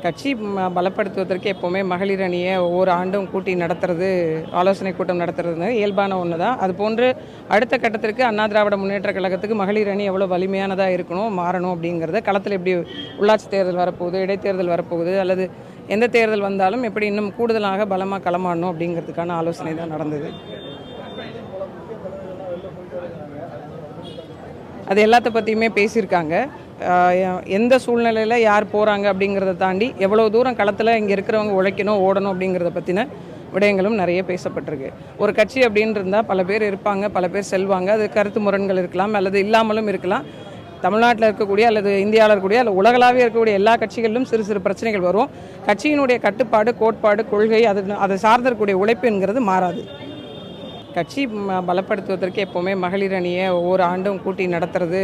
கட்சி பலப்படுத்துவதற்கு எப்போவுமே மகளிர் அணியை ஒவ்வொரு ஆண்டும் கூட்டி நடத்துறது, ஆலோசனை கூட்டம் நடத்துறது இயல்பான ஒன்று தான். அதுபோன்று அடுத்த கட்டத்திற்கு அண்ணா திராவிட முன்னேற்றக் கழகத்துக்கு மகளிர் அணி எவ்வளோ வலிமையானதாக இருக்கணும், மாறணும் அப்படிங்கிறத களத்தில் எப்படி உள்ளாட்சி தேர்தல் வரப்போகுது, இடைத்தேர்தல் வரப்போகுது, அல்லது எந்த தேர்தல் வந்தாலும் எப்படி இன்னும் கூடுதலாக பலமாக களமாடணும் அப்படிங்கிறதுக்கான ஆலோசனை தான் நடந்தது. அது எல்லாத்த பற்றியுமே பேசியிருக்காங்க. எந்த சூழ்நிலையில் யார் போகிறாங்க அப்படிங்கிறத தாண்டி எவ்வளோ தூரம் களத்தில் இங்கே இருக்கிறவங்க உழைக்கணும், ஓடணும் அப்படிங்கிறத பற்றின விடயங்களும் நிறைய பேசப்பட்டிருக்கு. ஒரு கட்சி அப்படின்னு இருந்தால் பல பேர் இருப்பாங்க, பல பேர் செல்வாங்க. அது கருத்து முரண்கள் இருக்கலாம், அல்லது இல்லாமலும் இருக்கலாம். தமிழ்நாட்டில் இருக்கக்கூடிய அல்லது இந்தியாவில் இருக்கக்கூடிய அல்லது உலகளாவிய இருக்கக்கூடிய எல்லா கட்சிகளிலும் சிறு சிறு பிரச்சனைகள் வரும். கட்சியினுடைய கட்டுப்பாடு, கோட்பாடு, கொள்கை அதை சார்ந்திருக்கக்கூடிய உழைப்பு என்கிறது மாறாது. கட்சி பலப்படுத்துவதற்கு எப்போவுமே மகளிர் அணியை ஒவ்வொரு ஆண்டும் கூட்டி நடத்துறது,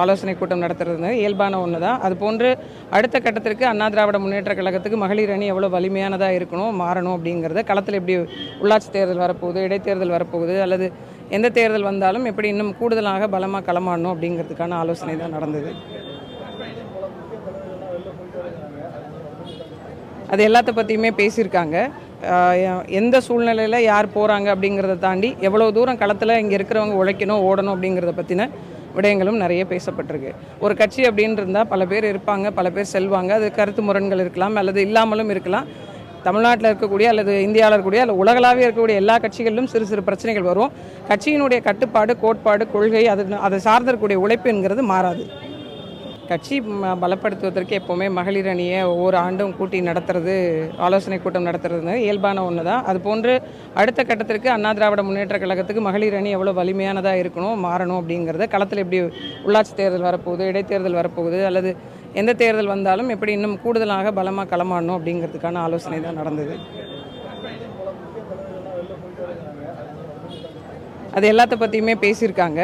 ஆலோசனை கூட்டம் நடத்துறது இயல்பான ஒன்று தான். அதுபோன்று அடுத்த கட்டத்திற்கு அண்ணா திராவிட முன்னேற்றக் கழகத்துக்கு மகளிர் அணி எவ்வளோ வலிமையானதாக இருக்கணும், மாறணும் அப்படிங்கிறத களத்தில் எப்படி உள்ளாட்சி தேர்தல் வரப்போகுது, இடைத்தேர்தல் வரப்போகுது, அல்லது எந்த தேர்தல் வந்தாலும் எப்படி இன்னும் கூடுதலாக பலமாக களமாடணும் அப்படிங்கிறதுக்கான ஆலோசனை தான் நடந்தது. அது எல்லாத்த பற்றியுமே பேசியிருக்காங்க. எந்த சூழ்நிலையில் யார் போகிறாங்க அப்படிங்கிறத தாண்டி எவ்வளோ தூரம் களத்தில் இங்கே இருக்கிறவங்க உழைக்கணும், ஓடணும் அப்படிங்கிறத பற்றின விடயங்களும் நிறைய பேசப்பட்டிருக்கு. ஒரு கட்சி அப்படின்னு இருந்தால் பல பேர் இருப்பாங்க, பல பேர் செல்வாங்க. அது கருத்து முரண்கள் இருக்கலாம், அல்லது இல்லாமலும் இருக்கலாம். தமிழ்நாட்டில் இருக்கக்கூடிய அல்லது இந்தியாவில் இருக்கக்கூடிய அல்லது உலகளாவிய இருக்கக்கூடிய எல்லா கட்சிகளிலும் சிறு சிறு பிரச்சனைகள் வரும். கட்சியினுடைய கட்டுப்பாடு, கோட்பாடு, கொள்கை அதை சார்ந்திருக்கக்கூடிய உழைப்பு என்கிறது மாறாது. கட்சி பலப்படுத்துவதற்கு எப்போவுமே மகளிர் அணியை ஒவ்வொரு ஆண்டும் கூட்டி நடத்துறது, ஆலோசனை கூட்டம் நடத்துறது இயல்பான ஒன்று தான். அதுபோன்று அடுத்த கட்டத்திற்கு அண்ணா திராவிட முன்னேற்றக் கழகத்துக்கு மகளிர் அணி எவ்வளோ வலிமையானதாக இருக்கணும், மாறணும் அப்படிங்கிறத களத்தில் எப்படி உள்ளாட்சி தேர்தல் வரப்போகுது, இடைத்தேர்தல் வரப்போகுது, அல்லது எந்த தேர்தல் வந்தாலும் எப்படி இன்னும் கூடுதலாக பலமாக களமாடணும் அப்படிங்கிறதுக்கான ஆலோசனை தான் நடந்தது. அது எல்லாத்த பற்றியுமே பேசியிருக்காங்க.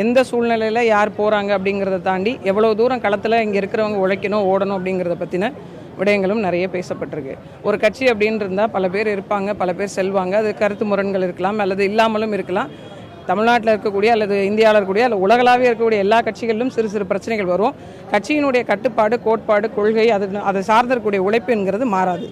எந்த சூழ்நிலையில் யார் போகிறாங்க அப்படிங்கிறத தாண்டி எவ்வளோ தூரம் களத்தில் இங்கே இருக்கிறவங்க உழைக்கணும், ஓடணும் அப்படிங்கிறத பற்றின விடயங்களும் நிறைய பேசப்பட்டிருக்கு. ஒரு கட்சி அப்படின்னு இருந்தால் பல பேர் இருப்பாங்க, பல பேர் செல்வாங்க. அது கருத்து முரண்கள் இருக்கலாம், அல்லது இல்லாமலும் இருக்கலாம். தமிழ்நாட்டில் இருக்கக்கூடிய அல்லது இந்தியாவில் இருக்கக்கூடிய அல்லது உலகளாவிய இருக்கக்கூடிய எல்லா கட்சிகளிலும் சிறு சிறு பிரச்சனைகள் வரும். கட்சியினுடைய கட்டுப்பாடு, கோட்பாடு, கொள்கை அதை சார்ந்திருக்கக்கூடிய உழைப்பு என்கிறது மாறாது.